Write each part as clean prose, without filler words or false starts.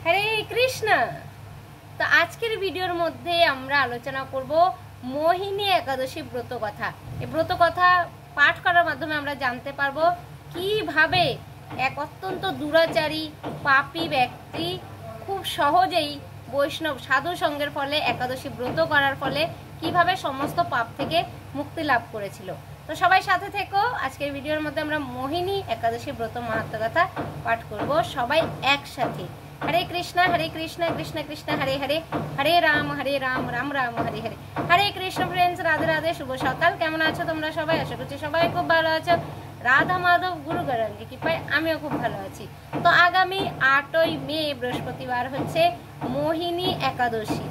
হরে কৃষ্ণ। তো আজকের ভিডিওর মধ্যে আমরা আলোচনা করব মোহিনী একাদশী ব্রত কথা। এই ব্রত কথা পাঠ করার মাধ্যমে আমরা জানতে পারবো কিভাবে এক অত্যন্ত দুরাচারী পাপী ব্যক্তি খুব সহজেই বৈষ্ণব সাধু সঙ্গের ফলে একাদশী ব্রত করার ফলে কিভাবে সমস্ত পাপ থেকে মুক্তি লাভ করেছিল। তো সবাই সাথে থেকো। আজকের ভিডিওর মধ্যে আমরা মোহিনী একাদশী ব্রত মাহাত্ম্য কথা পাঠ করব সবাই একসাথে। হরে কৃষ্ণ কৃষ্ণ কৃষ্ণ হরে হরে, হরে রাম রাম রাম হরে হরে। হরে কৃষ্ণ ফ্রেন্ডস, রাধে রাধে, শুভ সকাল। কেমন আছো তোমরা সবাই? আশা করছি সবাই খুব ভালো আছো। রাধা মাধব গুরু গৌরাঙ্গী কৃপায় আমিও খুব ভালো আছি। তো আগামী 8ই মে বৃহস্পতিবার হচ্ছে মোহিনী একাদশী।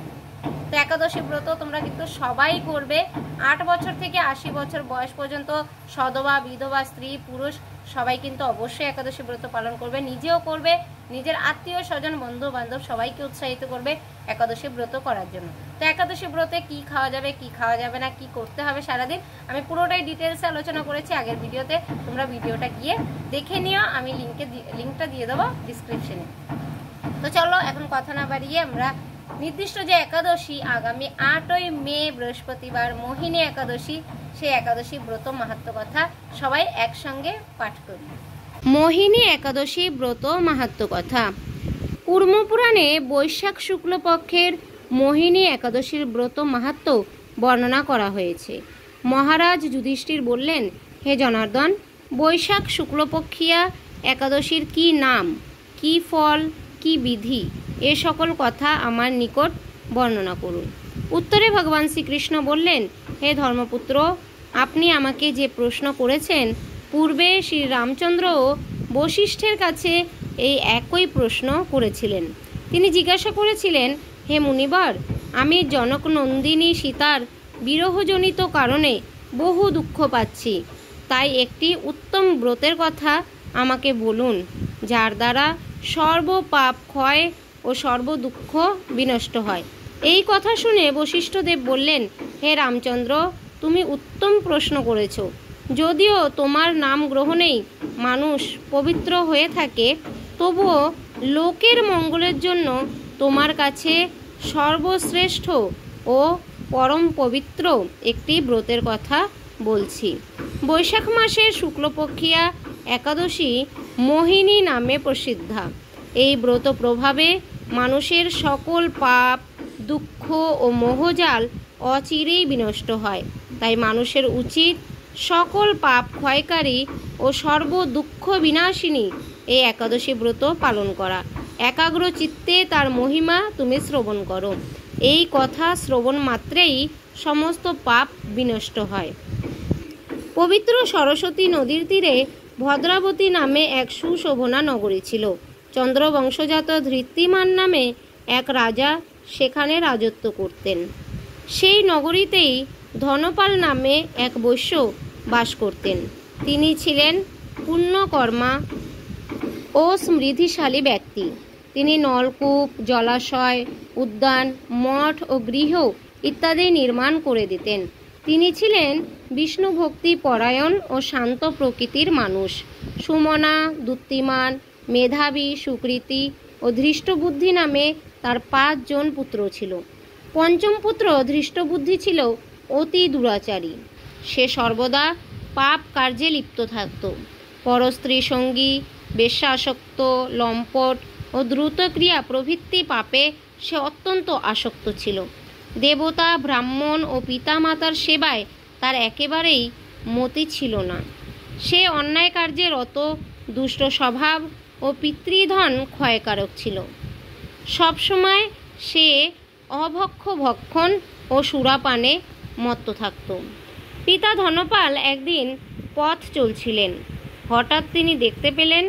তো একাদশী ব্রত তোমরা কিন্তু সবাই করবে। 8 বছর থেকে 80 বছর বয়স পর্যন্ত সধবা বিধবা স্ত্রী পুরুষ সবাই কিন্তু অবশ্যই একাদশী ব্রত পালন করবে, নিজেও করবে, নিজের আত্মীয় স্বজন বন্ধু বান্ধব সবাইকে উৎসাহিত করবে একাদশী ব্রত করার জন্য। তো একাদশী ব্রতে কি খাওয়া যাবে কি খাওয়া যাবে না, কি করতে হবে সারাদিন আমি পুরোটাই ডিটেলসে আলোচনা করেছি আগের ভিডিওতে। তোমরা ভিডিওটা গিয়ে দেখে নিও, আমি লিঙ্কটা দিয়ে দেবো ডিসক্রিপশনে। তো চলো এখন কথা না বাড়িয়ে আমরা নির্দিষ্ট যে একাদশী আগামী 8ই মে বৃহস্পতিবার মোহিনী একাদশী, সেই একাদশী ব্রত মাহাত্ম্য কথা সবাই একসঙ্গে পাঠ করি। মোহিনী একাদশী ব্রত মাহাত্ম্য কথা। কুর্মপুরাণে বৈশাখ শুক্লপক্ষের মোহিনী একাদশীর ব্রত মাহাত্ম্য বর্ণনা করা হয়েছে। মহারাজ যুধিষ্ঠির বললেন, হে জনার্দন, বৈশাখ শুক্লপক্ষিয়া একাদশীর কি নাম, কি ফল, কি বিধি, এ সকল কথা আমার নিকট বর্ণনা করুন। উত্তরে ভগবান শ্রীকৃষ্ণ বললেন, হে ধর্মপুত্র, আপনি আমাকে যে প্রশ্ন করেছেন, পূর্বে শ্রী রামচন্দ্রও বশিষ্ঠের কাছে এই একই প্রশ্ন করেছিলেন। তিনি জিজ্ঞাসা করেছিলেন, হে মুনিবর, আমি জনক নন্দিনী সীতার বিরহজনিত কারণে বহু দুঃখ পাচ্ছি, তাই একটি উত্তম ব্রতের কথা আমাকে বলুন, যার দ্বারা সর্ব পাপ ক্ষয় ও সর্ব দুঃখ বিনষ্ট হয়। এই কথা শুনে বশিষ্ঠদেব বললেন, হে রামচন্দ্র, তুমি উত্তম প্রশ্ন করেছ। যদিও তোমার নাম গ্রহণেই মানুষ পবিত্র হয়ে থাকে, তবুও লোকের মঙ্গলের জন্য তোমার কাছে সর্বশ্রেষ্ঠ ও পরম পবিত্র একটি ব্রতের কথা বলছি। বৈশাখ মাসের শুক্লপক্ষিয়া একাদশী মোহিনী নামে প্রসিদ্ধা। এই ব্রত প্রভাবে মানুষের সকল পাপ দুঃখ ও মোহজাল অচিরেই বিনষ্ট হয়। তাই মানুষের উচিত সকল পাপ ক্ষয়কারী ও সর্ব দুঃখ বিনাশিনী এই একাদশী ব্রত পালন করা। একাগ্র চিত্তে তার মহিমা তুমি শ্রবণ করো। এই কথা শ্রবণ মাত্রেই সমস্ত পাপ বিনষ্ট হয়। পবিত্র সরস্বতী নদীর তীরে ভদ্রাবতী নামে এক সুশোভনা নগরী ছিল। চন্দ্রবংশজাত ধৃতিমান নামে এক রাজা সেখানে রাজত্ব করতেন। সেই নগরীতেই ধনপাল নামে এক বৈশ্য বাস করতেন। তিনি ছিলেন পুণ্যকর্মা ও সমৃদ্ধিশালী ব্যক্তি। তিনি নলকূপ, জলাশয়, উদ্যান, মঠ ও গৃহ ইত্যাদি নির্মাণ করে দিতেন। তিনি ছিলেন বিষ্ণু ভক্তি পরায়ণ ও শান্ত প্রকৃতির মানুষ। সুমনা, দ্যুতিমান, মেধাবী, সুকৃতি ও ধৃষ্টবুদ্ধি নামে তার 5 জন পুত্র ছিল। পঞ্চম পুত্র ধৃষ্টবুদ্ধি ছিল অতি দুরাচারী। সে সর্বদা পাপ কার্যে লিপ্ত থাকত। পরস্ত্রী সঙ্গী, বেশ্যাসক্ত, লম্পট ও দ্রুতক্রিয়া প্রভৃতি পাপে সে অত্যন্ত আসক্ত ছিল। দেবতা, ব্রাহ্মণ ও পিতামাতার সেবায় তার একেবারেই মতি ছিল না। সে অন্যায় কার্যে রত, দুষ্ট স্বভাব ও পিতৃধন ক্ষয়কারক ছিল। সবসময় সে অভক্ষ ভক্ষণ ও সুরাপানে মত্ত থাকত। পিতা ধনপাল একদিন পথ চলছিলেন। হঠাৎ তিনি দেখতে পেলেন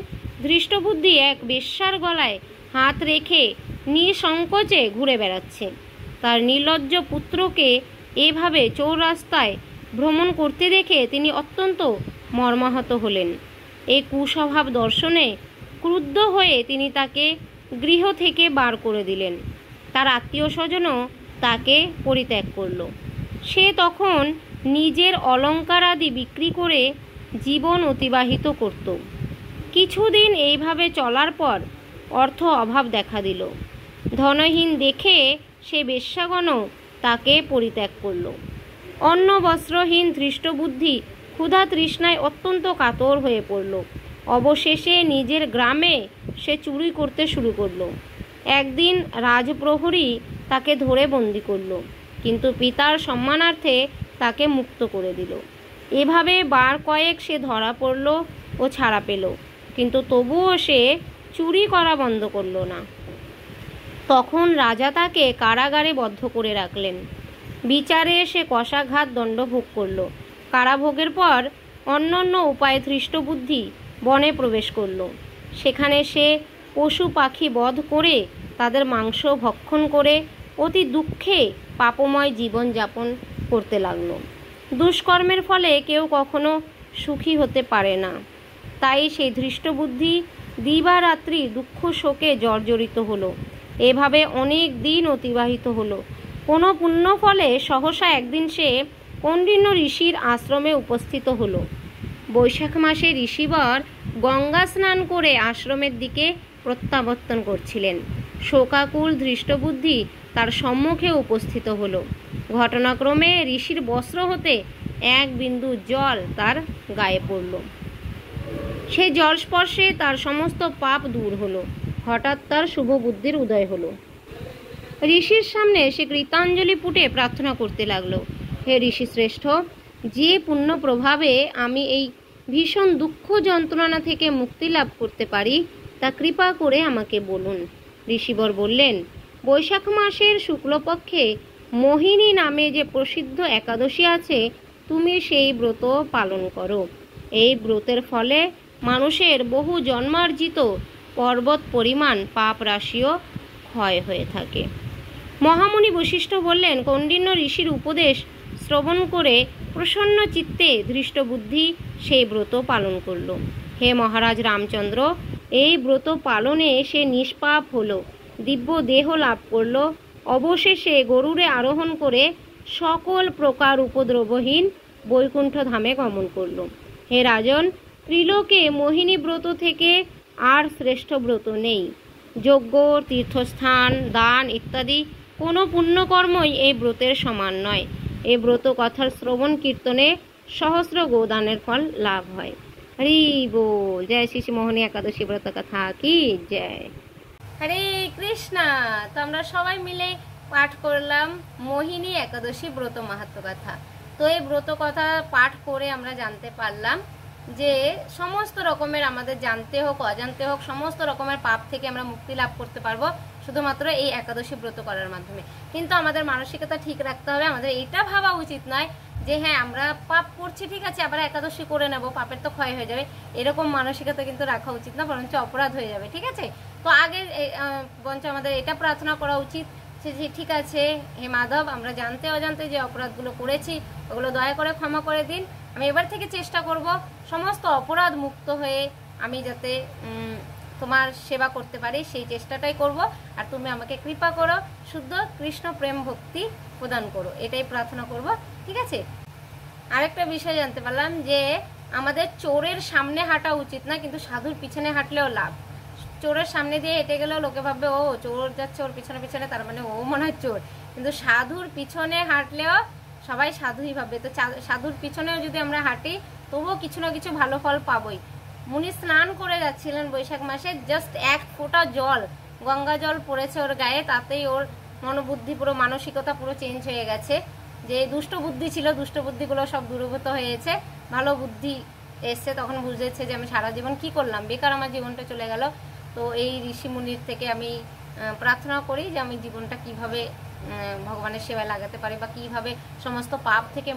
ধৃষ্টবুদ্ধি এক বেশ্যার গলায় হাত রেখে নিঃসংকোচে ঘুরে বেড়াচ্ছে। তার নির্লজ্জ পুত্রকে এভাবে চৌরাস্তায় ভ্রমণ করতে দেখে তিনি অত্যন্ত মর্মাহত হলেন। এই কুস্বভাব দর্শনে ক্রুদ্ধ হয়ে তিনি তাকে গৃহ থেকে বার করে দিলেন। তার আত্মীয় স্বজনও তাকে পরিত্যাগ করল। সে তখন নিজের অলঙ্কার আদি বিক্রি করে জীবন অতিবাহিত করত। কিছুদিন এইভাবে চলার পর অর্থ অভাব দেখা দিল। ধনহীন দেখে সে বেশ্যাগণও তাকে পরিত্যাগ করল। অন্ন বস্ত্রহীন ধৃষ্টবুদ্ধি ক্ষুধা তৃষ্ণায় অত্যন্ত কাতর হয়ে পড়ল। অবশেষে নিজের গ্রামে সে চুরি করতে শুরু করল। একদিন রাজপ্রহরী তাকে ধরে বন্দি করল, কিন্তু পিতার সম্মানার্থে তাকে মুক্ত করে দিল। এভাবে বার কয়েক সে ধরা পড়ল ও ছাড়া পেল, কিন্তু তবুও সে চুরি করা বন্ধ করল না। তখন রাজা তাকে কারাগারে বদ্ধ করে রাখলেন। বিচারে সে কষাঘাত দণ্ড ভোগ করল। কারাভোগের পর অন্যান্য উপায়ে ধৃষ্টবুদ্ধি বনে প্রবেশ করল। সেখানে সে পশু পাখি বধ করে তাদের মাংস ভক্ষণ করে অতি দুঃখে পাপময় জীবনযাপন করতে লাগল। দুষ্কর্মের ফলে কেউ কখনো সুখী হতে পারে না, তাই সেই ধৃষ্টবুদ্ধি দিবারাত্রি দুঃখ শোকে জর্জরিত হলো। এভাবে অনেক দিন অতিবাহিত হলো। কোনো পুণ্য ফলে সহসা একদিন সে কৌণ্ডিন্য ঋষির আশ্রমে উপস্থিত হলো। বৈশাখ মাসে ঋষিবর গঙ্গা স্নান করে আশ্রমের দিকে প্রত্যাবর্তন করছিলেন। শোকাকুল ধৃষ্টবুদ্ধি তার সম্মুখে উপস্থিত হলো। ঘটনাক্রমে ঋষির বস্ত্র হতে এক বিন্দু জল তার গায়ে পড়ল। সেই জল স্পর্শে তার সমস্ত পাপ দূর হলো। হঠাৎ তার শুভ বুদ্ধির উদয় হলো। ঋষির সামনে সে কৃতাঞ্জলি পুটে প্রার্থনা করতে লাগলো, হে ঋষি শ্রেষ্ঠ, যে পুণ্য প্রভাবে আমি এই ভীষণ দুঃখ যন্ত্রণা থেকে মুক্তি লাভ করতে পারি তা কৃপা করে আমাকে বলুন। ঋষিবর বললেন, বৈশাখ মাসের শুক্লপক্ষে মোহিনী নামে যে প্রসিদ্ধ একাদশী আছে, তুমি সেই ব্রত পালন করো। এই ব্রতের ফলে মানুষের বহু জন্মার্জিত পর্বত পরিমাণ পাপ রাশিও ক্ষয় হয়ে থাকে। মহামুনি বশিষ্ঠ বললেন, কৌণ্ডিন্য ঋষির উপদেশ শ্রবণ করে প্রসন্ন চিত্তে ধৃষ্টবুদ্ধি সেই ব্রত পালন করল। হে মহারাজ রামচন্দ্র, এই ব্রত পালনে সে নিষ্পাপ হলো, দিব্য দেহ লাভ করল। অবশেষে গরুড়ে আরোহণ করে সকল প্রকার উপদ্রবহীন বৈকুণ্ঠ ধামে গমন করল। হে রাজন, ত্রিলোকে মোহিনী ব্রত থেকে আর শ্রেষ্ঠ ব্রত নেই। যজ্ঞ, তীর্থস্থান, দান ইত্যাদি কোনো পুণ্যকর্মই এই ব্রতের সমান নয়। এই ব্রত কথার শ্রবণ কীর্তনে সহস্র গোদানের ফল লাভ হয়। হরি বল। জয় শ্রী মোহিনী একাদশী ব্রত কথা কি জয়। হরে কৃষ্ণা। তো আমরা সবাই মিলে পাঠ করলাম মোহিনী একাদশী ব্রত মাহাত্ম্য কথা। তো এই ব্রত কথা পাঠ করে আমরা জানতে পারলাম যে সমস্ত রকমের আমাদের জানতে হোক অজান্তে হোক সমস্ত রকমের পাপ থেকে আমরা মুক্তি লাভ করতে পারবো শুধুমাত্র এই একাদশী ব্রত করার মাধ্যমে। কিন্তু আমাদের মানসিকতা ঠিক রাখতে হবে। আমাদের এটা ভাবা উচিত নয় যে হ্যাঁ আমরা পাপ করছি, ঠিক আছে আবার একাদশী করে নেব, পাপের তো ক্ষয় হয়ে যাবে, এরকম মানসিকতা কিন্তু রাখা উচিত না, বরঞ্চ অপরাধ হয়ে যাবে। ঠিক আছে, তো আগে বরঞ্চ আমাদের এটা প্রার্থনা করা উচিত যে ঠিক আছে হে মাধব, আমরা জানতে অজান্তে যে অপরাধগুলো করেছি ওগুলো দয়া করে ক্ষমা করে দিন। আমি এবার থেকে চেষ্টা করব সমস্ত অপরাধ মুক্ত হয়ে আমি যাতে তোমার সেবা করতে পারি, সেই চেষ্টাটাই করব। আর তুমি আমাকে কৃপা করো, শুদ্ধ কৃষ্ণ প্রেম ভক্তি প্রদান করো, এটাই প্রার্থনা করব। ঠিক আছে, আরেকটা বিষয় জানতে পারলাম যে আমাদের চোরের সামনে হাঁটা উচিত না, কিন্তু সাধুর পিছনে হাঁটলেও লাভ। চোরের সামনে দিয়ে হেঁটে গেলেও লোকে ভাববে ও চোর যাচ্ছে ওর পিছনে পিছনে, তার মানে ও মনে হয় চোর। কিন্তু সাধুর পিছনে হাঁটলেও সবাই সাধুই ভাববে। তো সাধুর পিছনেও যদি আমরা হাঁটি তবুও কিছু না কিছু ভালো ফল পাবোই। মুনি স্নান করে যাচ্ছিলেন বৈশাখ মাসে, জাস্ট এক ফোঁটা জল, গঙ্গা জল পড়েছে ওর গায়ে, তাতেই ওর মনোবুদ্ধি পুরো মানসিকতা পুরো চেঞ্জ হয়ে গেছে। যে দুষ্ট বুদ্ধি ছিল দুষ্ট বুদ্ধিগুলো সব দূরীভূত হয়েছে, ভালো বুদ্ধি এসছে। তখন বুঝেছে যে আমি সারা জীবন কি করলাম, বেকার আমার জীবনটা চলে গেল। তো এই ঋষি মুনির থেকে আমি প্রার্থনা করি যে আমি জীবনটা কিভাবে ভগবানের সেবায় লাগাতে পারি বা কিভাবে সমস্ত পাপ থেকে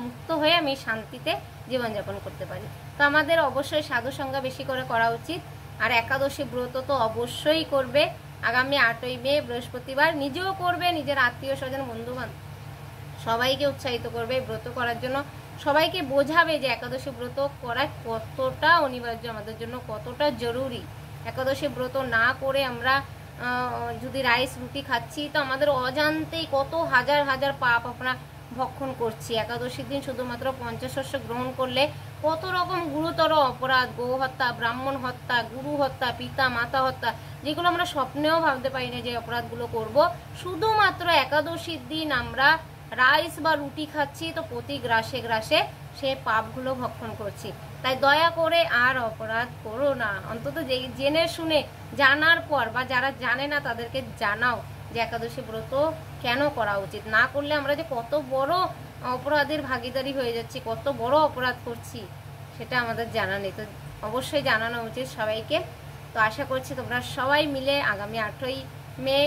মুক্ত হয়ে আমি শান্তিতে জীবনযাপন করতে পারি। তো আমাদের অবশ্যই সাধু সঙ্গ বেশি করে করা উচিত। আর একাদশী ব্রত তো অবশ্যই করবে। আগামী 8ই মে বৃহস্পতিবার নিজেও করবে, নিজের আত্মীয় স্বজন বন্ধু বান্ধব সবাইকে উৎসাহিত করবে ব্রত করার জন্য। সবাইকে বোঝাবে যে একাদশী ব্রত করা কতটা অনিবার্য আমাদের জন্য, কতটা জরুরি। একাদশী ব্রত না করে আমরা যদি রাইস রুটি খাচ্ছি তো আমাদের অজান্তেই কত হাজার হাজার পাপ আমরা ভক্ষণ করছি। একাদশীর দিন শুধুমাত্র পঞ্চশস্য গ্রহণ করলে কত রকম গুরুতর অপরাধ, গো হত্যা, ব্রাহ্মণ হত্যা, গুরু হত্যা, পিতা মাতা হত্যা, যেগুলো আমরা স্বপ্নেও ভাবতে পারি না যে অপরাধগুলো করব। শুধুমাত্র একাদশীর দিন আমরা রাইস বা রুটি খাচ্ছি, তো প্রতি গ্রাসে গ্রাসে সে পাপগুলো ভক্ষণ করছি। তাই দয়া করে আর অপরাধ করো না, অন্তত জেনে শুনে জানার পর, বা যারা জানে না তাদেরকে জানাও যে একাদশী ব্রত কেন করা উচিত। না করলে আমরা যে কত বড় অপরাধের ভাগিদারি হয়ে যাচ্ছি, কত বড় অপরাধ করছি, সেটা আমাদের জানা নেই। তো অবশ্যই জানানো উচিত সবাইকে। তো আশা করছি তোমরা সবাই মিলে আগামী 8ই মে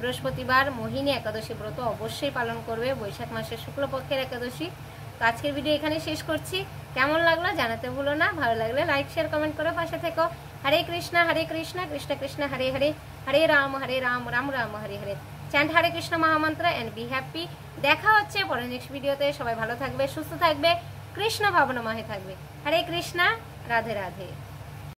বৃহস্পতিবার মোহিনী একাদশী ব্রত অবশ্যই পালন করবে, বৈশাখ মাসের শুক্লপক্ষের একাদশী। তো আজকের ভিডিও এখানে শেষ করছি। কেমন লাগলো জানাতে ভুলো না, ভালো লাগলে লাইক শেয়ার কমেন্ট করে পাশে থেকো। হরে কৃষ্ণ কৃষ্ণ কৃষ্ণ হরে হরে, হরে রাম রাম রাম হরে হরে। চ্যান্ট হরে কৃষ্ণ মহামন্ত্র এন্ড বি হ্যাপি। দেখা হচ্ছে পরের নেক্সট ভিডিওতে। সবাই ভালো থাকবে, সুস্থ থাকবে, কৃষ্ণ ভাবনাময় থাকবে। হরে কৃষ্ণ, রাধে রাধে।